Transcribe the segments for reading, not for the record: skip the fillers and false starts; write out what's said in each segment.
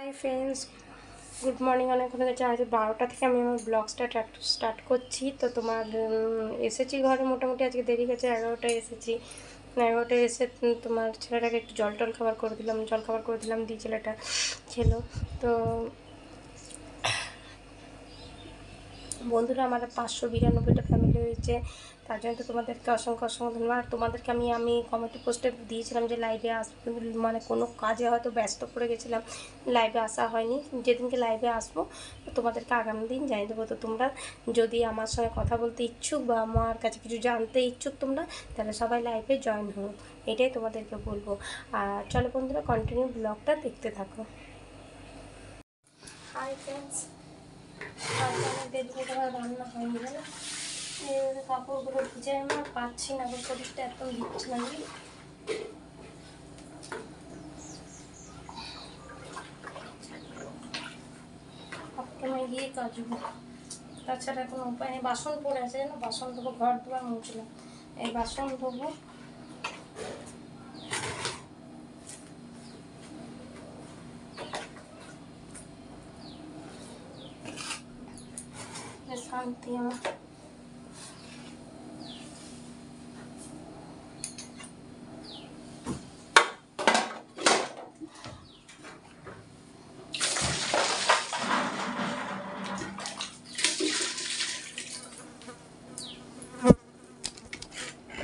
Hi friends, good morning. অনেকক্ষণ গেছে, আজ 12টা থেকে আমি আমার ব্লগসটা স্টার্ট করছি। তো তোমার এসেছি ঘরে মোটামুটি, আজকে দেরি গেছে, 11টায় এসেছি। 11টায় এসে তোমার ছেলেটাকে একটু জল খাবার করে দিলাম, দিয়ে ছেলেটা খেলো। তো বন্ধুরা, আমার 592টা ফ্যামিলি হয়েছে, তার জন্য তো তোমাদেরকে অসংখ্য ধন্যবাদ। আর তোমাদেরকে আমি কমিটি পোস্টে দিয়েছিলাম যে লাইভে আসবো, মানে কোনো কাজে হয়তো ব্যস্ত পড়ে গেছিলাম, লাইভে আসা হয়নি। যেদিনকে লাইভে আসবো তোমাদেরকে আগামী দিন জানিয়ে দেবো। তো তোমরা যদি আমার সঙ্গে কথা বলতে ইচ্ছুক বা আমার কাছে কিছু জানতে ইচ্ছুক তোমরা, তাহলে সবাই লাইভে জয়েন হো, এটাই তোমাদেরকে বলবো। আর চলো বন্ধুরা, কন্টিনিউ ব্লগটা দেখতে থাকো। হাই ফ্রেন্ডস, দেরিতে তোমার রান্না হয়নি জানো, এইভাবে কাপড়গুলো ভিজে আমি আর পাচ্ছি না, শরীরটা একদম দিচ্ছে না। কাপড়ে গিয়ে কাচবো, তাছাড়া কোনো উপায় নেই। বাসন পড়ে আছে জানো, বাসন ধোবো, ঘর দুয়ার মুছলাম, এই বাসন ধোবো। শান্তি আমার।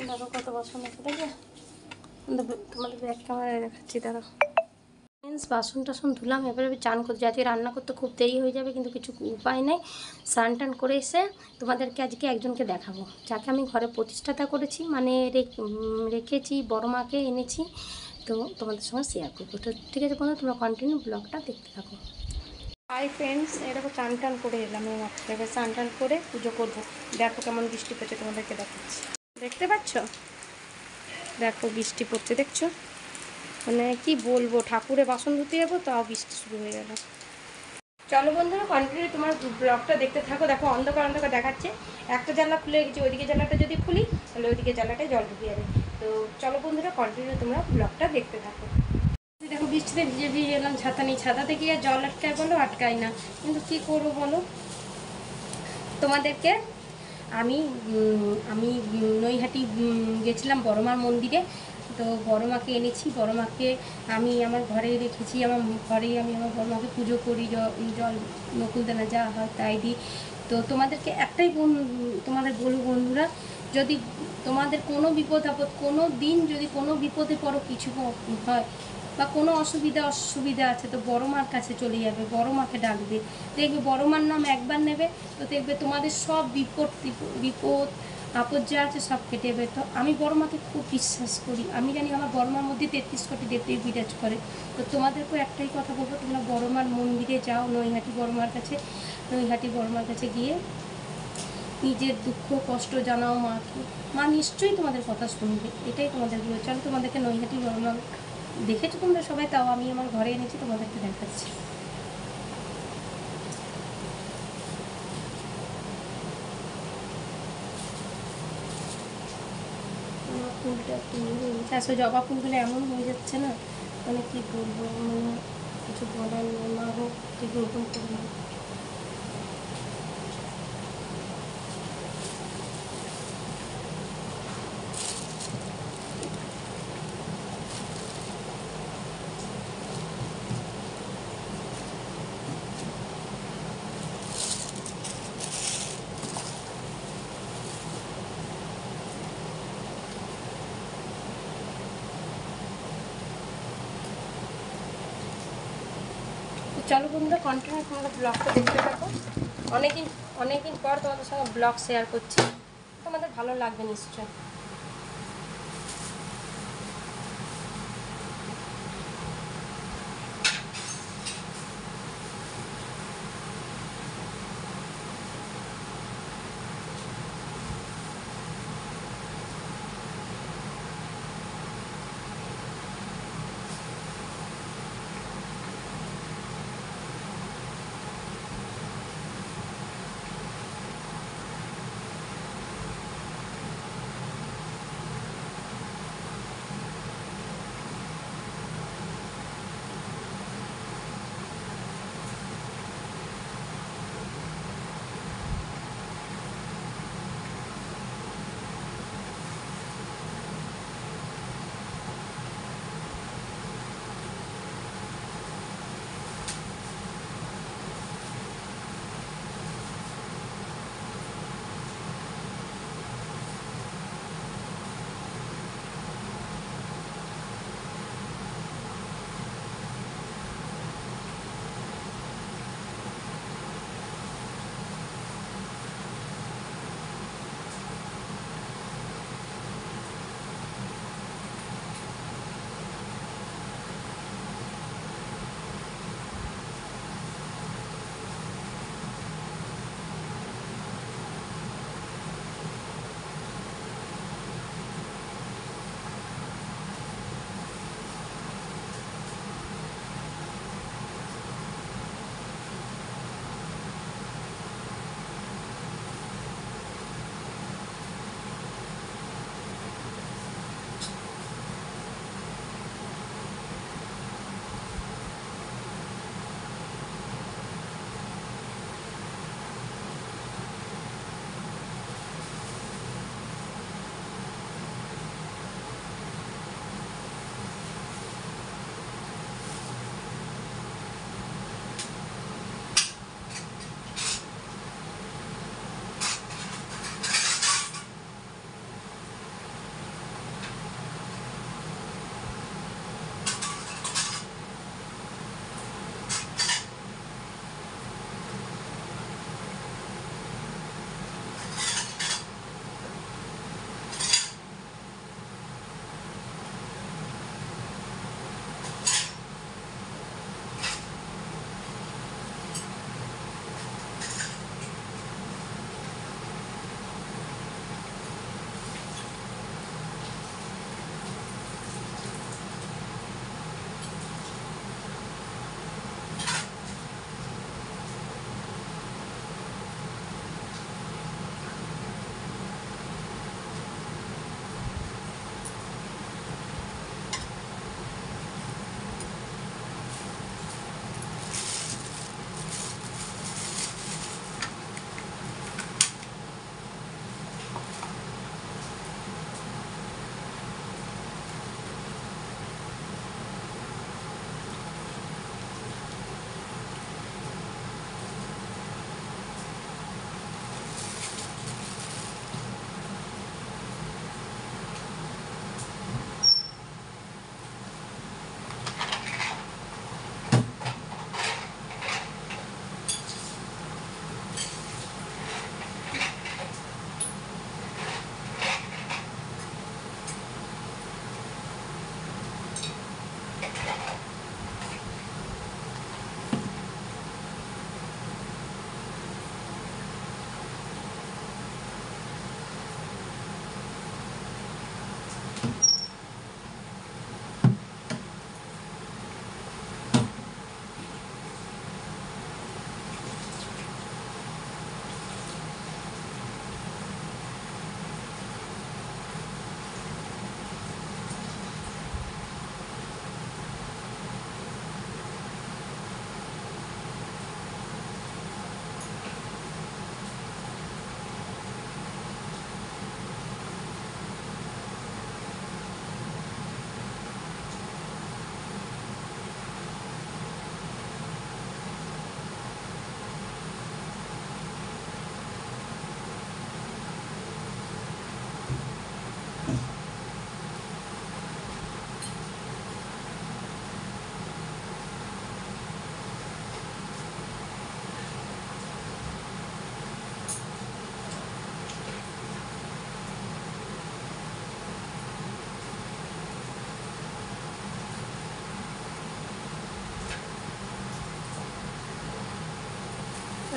দেখো কত বাসন আছে, দেখবে তোমাদের ব্যাগ ক্যামেরায় দেখাচ্ছি, দাঁড়াও। বাসন টাসন ধুলাম, এবারে চান করতে, আজকে রান্না করতে খুব দেরি হয়ে যাবে, কিন্তু কিছু উপায় নেই। স্নান টান করে এসে তোমাদেরকে আজকে একজনকে দেখাবো, যাকে আমি ঘরে প্রতিষ্ঠাতা করেছি, মানে রেখেছি, বড় মাকে এনেছি। তো তোমাদের সঙ্গে শেয়ার করবো। তো ঠিক আছে বন্ধু, তোমরা কন্টিনিউ ব্লগটা দেখতে থাকো। হাই ফ্রেন্ডস, এরকম চান টান করে এলাম, এবার স্নান টান করে পুজো করবো। দেখো কেমন বৃষ্টি পড়ছে, তোমাদেরকে দেখাচ্ছি। দেখতে পাচ্ছ, দেখো বৃষ্টি পড়ছে, দেখছো? মানে কি বলবো, ঠাকুরে বাসন ধুতে যাবো, তাও বৃষ্টি শুরু হয়ে গেল। চলো বন্ধুরা, কন্টিনিউ তোমার ব্লগটা দেখতে থাকো। দেখো অন্ধকার দেখাচ্ছে, একটা জানলা খুলে গেছে, ওইদিকে জানলাটা যদি খুলি তাহলে ওইদিকে জানলাটায় জল ঢুকে যাবে। তো চলো বন্ধুরা, কন্টিনিউ তোমরা ব্লগটা দেখতে থাকো। দেখো বৃষ্টিতে ভিজে এলাম, ছাতা নেই, ছাতাতে গিয়ে জল আটকায় বলো, আটকায় না, কিন্তু কি করবো বলো। তোমাদেরকে আমি আমি নৈহাটি গেছিলাম বড়মার মন্দিরে। তো বড় মাকে এনেছি, বড় মাকে আমি আমার ঘরে রেখেছি, আমার ঘরেই আমি আমার বড় মাকে পুজো করি, জল নকুলদানা যা হয় তাই দিই। তো তোমাদেরকে একটাই তোমাদের বলবো বন্ধুরা, যদি তোমাদের কোনো বিপদ আপদ, কোনো দিন যদি কোনো বিপদে পড়ো, কিছু হয় বা কোনো অসুবিধা আছে, তো বড় মার কাছে চলে যাবে, বড় মাকে ডাকবে, দেখবে বড় মার নাম একবার নেবে, তো দেখবে তোমাদের সব বিপদ আপদ যা আছে সব কেটে যাবে। তো আমি বড় মাকে খুব বিশ্বাস করি, আমি জানি আমার বড় মার মধ্যে 33 কোটি দেবদেবী বিরাজ করে। তো তোমাদেরকেও একটাই কথা বলবো, তোমরা বড় মার মন্দিরে যাও, নৈহাটি বড় মার কাছে গিয়ে নিজের দুঃখ কষ্ট জানাও মাকে, মা নিশ্চয়ই তোমাদের কথা শুনবে, এটাই তোমাদের বলে। চলো তোমাদেরকে নৈহাটি বড় মা দেখেছো তোমরা সবাই, তাও আমি আমার ঘরে এনেছি, তোমাদেরকে দেখাচ্ছি। ফুলটা আসলে জবা ফুলগুলো এমন হয়ে যাচ্ছে না, মানে কি বলবো, মানে কিছু বলার নেই, মা হোক ঠিক মতন করবো। চলো বন্ধুরা, কন্টিনিউ তোমরা ব্লগটা দেখতে থাকো। অনেকদিন পর তোমাদের সঙ্গে ব্লগ শেয়ার করছি, তোমাদের ভালো লাগবে নিশ্চয়।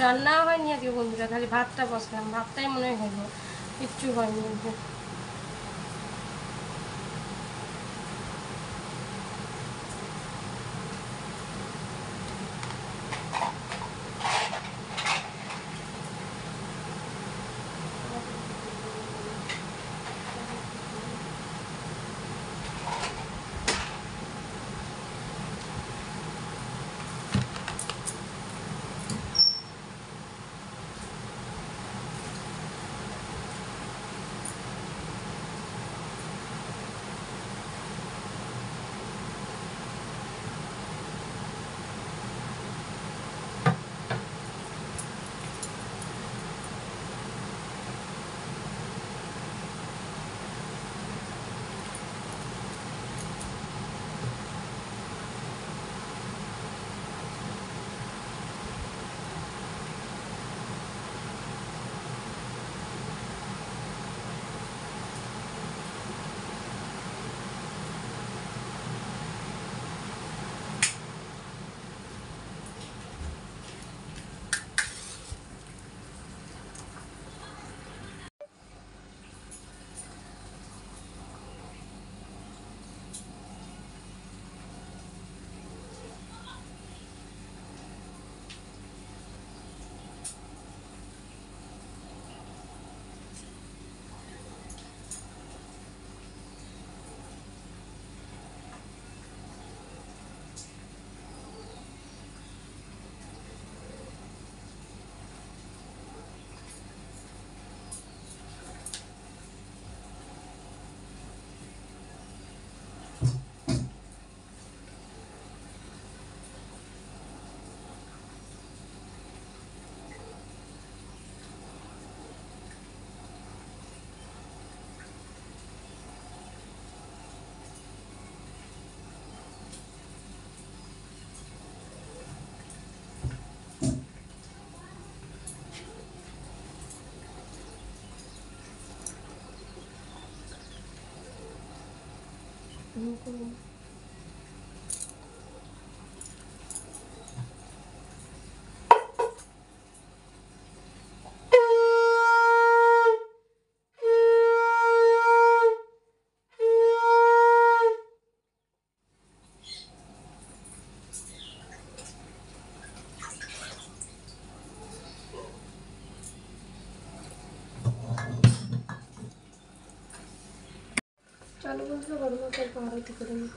রান্না হয়নি আজকে বন্ধুরা, খালি ভাতটা বসলাম, ভাতটাই মনে হয় হলো, কিচ্ছু হয়নি আজকে। চলো বন্ধুরা, বড় মাকে একটু আরতি করে নিই।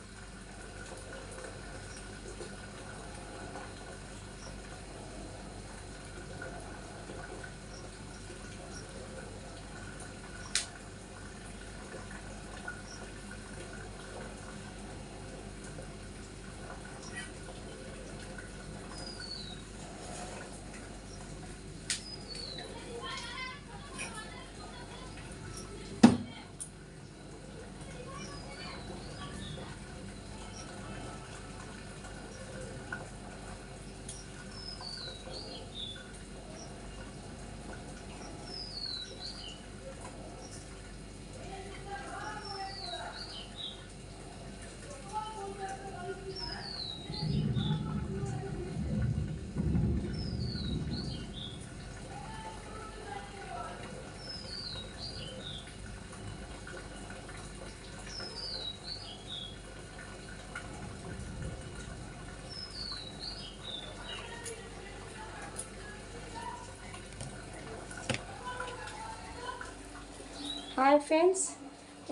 হাই ফ্রেন্ডস,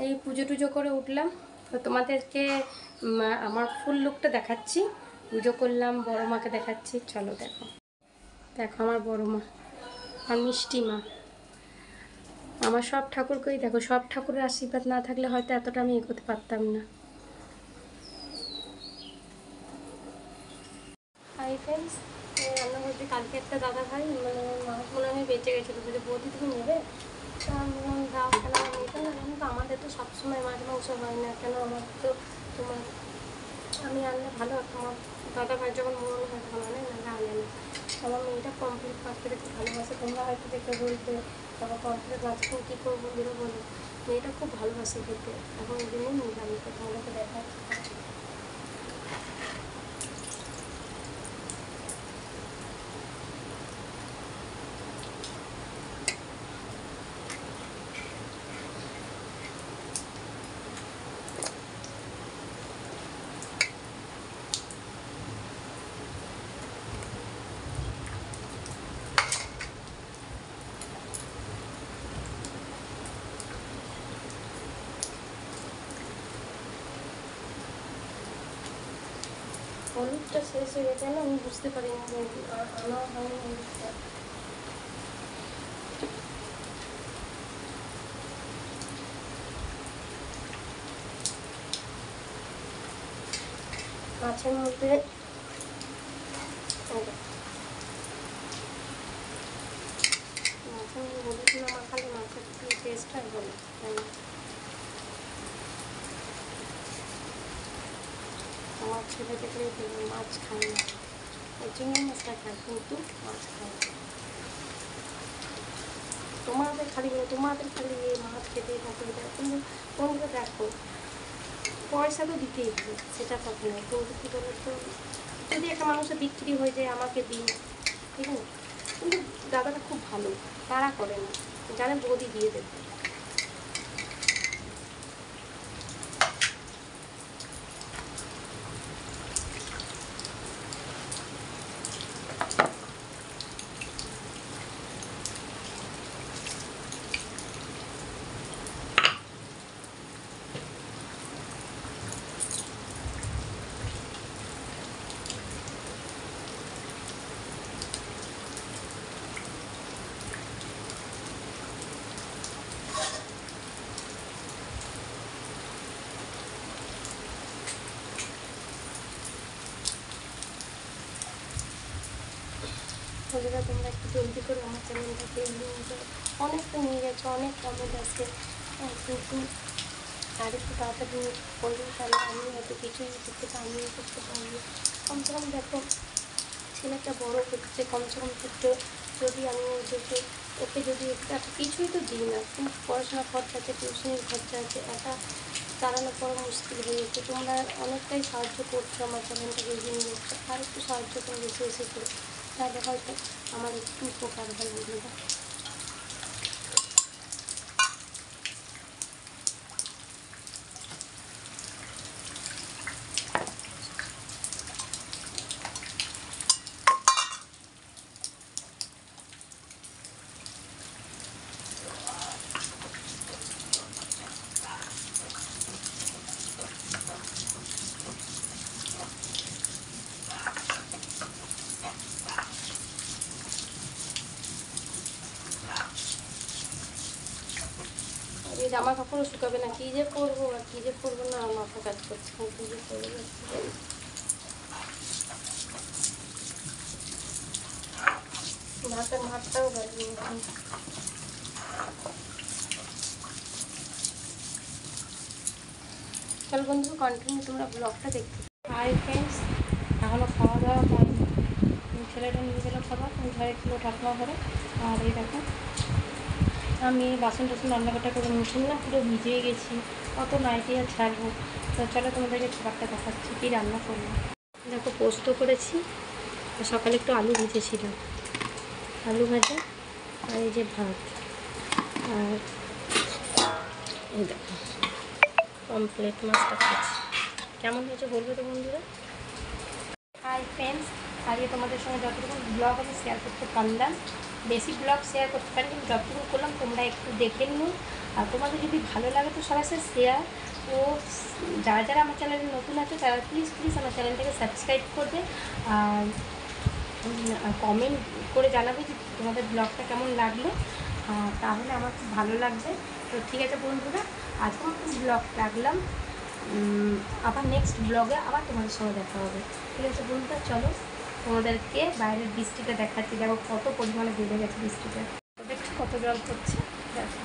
এই পুজো টুজো করে উঠলাম, তো তোমাদেরকে আমার ফুল লুকটা দেখাচ্ছি। পুজো করলাম, বড় মাকে দেখাচ্ছি, চলো দেখো। দেখো আমার বড় মা আর মিষ্টি মা, আমার সব ঠাকুরকেই দেখো, সব ঠাকুরের আশীর্বাদ না থাকলে হয়তো এতটা আমি এগোতে পারতাম না। হাই ফ্রেন্ডস, রান্না করতে কালকে একটা দাদা ভাই মানে মাছ মনে হয় বেঁচে গেছিলো, যদি বৌদি তুমি নেবে দাও, কেন নিতে না, কিন্তু আমাদের তো সবসময় মাছ মাংস হয় না, কেন আমার তো তোমার আমি আনলে ভালো, তোমার দাদা ভাই যখন মনে হয় তখন আনে, না আনে না। আমার মেয়েটা কমপ্লিট মাছটা দেখতে ভালোবাসে, তোমরা হয়তো দেখে বলতে বাবা কমপ্লিট মাছ কী করবো বলে বলো, মেয়েটা খুব ভালোবাসে খেতে, এখন ওই জন্যই নিরামিষ তোমাদেরকে দেখাচ্ছি। হলুদটা শেষ হয়ে গেছে না, আমি বুঝতে পারিনি আনা হয়নি হলুদটা। মাছের মধ্যে মাছের মধ্যে হলুদ না মাখালে মাছের কি টেস্ট হয় বলে, তাই না? আমার ছেলে দেখলে মাছ খায় না, চিংড়ি মাছটা খায় কিন্তু মাছ খায় না। তোমাদের খালি মাছ খেতে থাকে, কিন্তু তোমরা দেখো পয়সা তো দিতেই হবে, সেটা কথা নয়, কিন্তু কী বলো তো, যদি একটা মানুষের বিক্রি হয়ে যায় আমাকে দিন, ঠিক আছে? কিন্তু দাদাটা খুব ভালো, তারা করে না, জানে বৌদি দিয়ে দেবে। বন্ধুরা তোমরা একটু জলদি করে আমার চ্যানেলটাকে অনেকটা নিয়ে গেছো, অনেক কমেন্ট আছে, কিন্তু আর একটু তাড়াতাড়ি করবে, তাহলে আমি হয়তো কিছুই করতে আমিও করতে পারবো। কমসে কম দেখো ছেলেটা বড় হচ্ছে, কমসে কম একটু যদি আমি ওকে যদি একটা কিছুই তো দিই না, কিন্তু পড়াশোনার খরচা আছে, টিউশনের খরচা আছে, একা চালানো পড়া মুশকিল হয়ে যাচ্ছে। তোমরা অনেকটাই সাহায্য করছো আমার চ্যানেলটাকে এগিয়ে নিয়ে যাচ্ছে, আর একটু সাহায্য করে বেশি বেশি করে, তাহলে হয়তো আমার একটু উপকার হয় বন্ধুরা। এই জামা কাপড়ও শুকাবে না, কী যে করবো আর কী যে করবো না, মাথা কাজ করছে না, কী যে করবো। ভাতটাও বাড়িয়ে চল বন্ধু, কন্টিনিউ তোমরা ব্লগটা দেখতে। হাই ফ্রেন্ডস, এখনও খাওয়া দাওয়া হয়নি, ছেলেটা নিয়ে গেলো খাবার, আমি ঘরে ছিল ঠাকুমা ঘরে। আর এই দেখো আমি বাসন টাসন রান্নাঘাটা করে মুছুন না, পুরো ভিজে গেছি, কত নাইটি আর ছাড়বো। তো চলো তোমাদেরকে খাবারটা দেখাচ্ছি কী রান্না করলাম। দেখো পোস্ত করেছি, সকালে একটু আলু ভেজেছিলাম, আলু ভাজা, আর এই যে ভাত, আর এই দেখো পমফ্রেট মাছটা খাচ্ছি। কেমন হয়েছে বলবে তো বন্ধুরা। হাই ফ্রেন্ডস, আজকে তোমাদের সঙ্গে যতটুকু ব্লগ আমি শেয়ার করতে পারলাম, বেশি ব্লগ শেয়ার করতে পারি কিন্তু যতটুকু করলাম তোমরা একটু দেখে নিও। আর তোমাদের যদি ভালো লাগে তো সবার সাথে শেয়ার, ও যারা যারা আমার চ্যানেলে নতুন আছে তারা প্লিজ আমার চ্যানেলটাকে সাবস্ক্রাইব করবে, আর কমেন্ট করে জানাবে যে তোমাদের ব্লগটা কেমন লাগলো, তাহলে আমার খুব ভালো লাগবে। তো ঠিক আছে বন্ধুরা, আজকে আমার ব্লগ রাখলাম, আবার নেক্সট ব্লগে আবার তোমাদের সঙ্গে দেখা হবে। ঠিক আছে বন্ধুরা, চলো তোমাদেরকে বাইরের বৃষ্টিটা দেখাচ্ছি। দেখো কত পরিমাণে বেড়ে গেছে বৃষ্টিটা, দেখছি কত জল পড়ছে দেখো।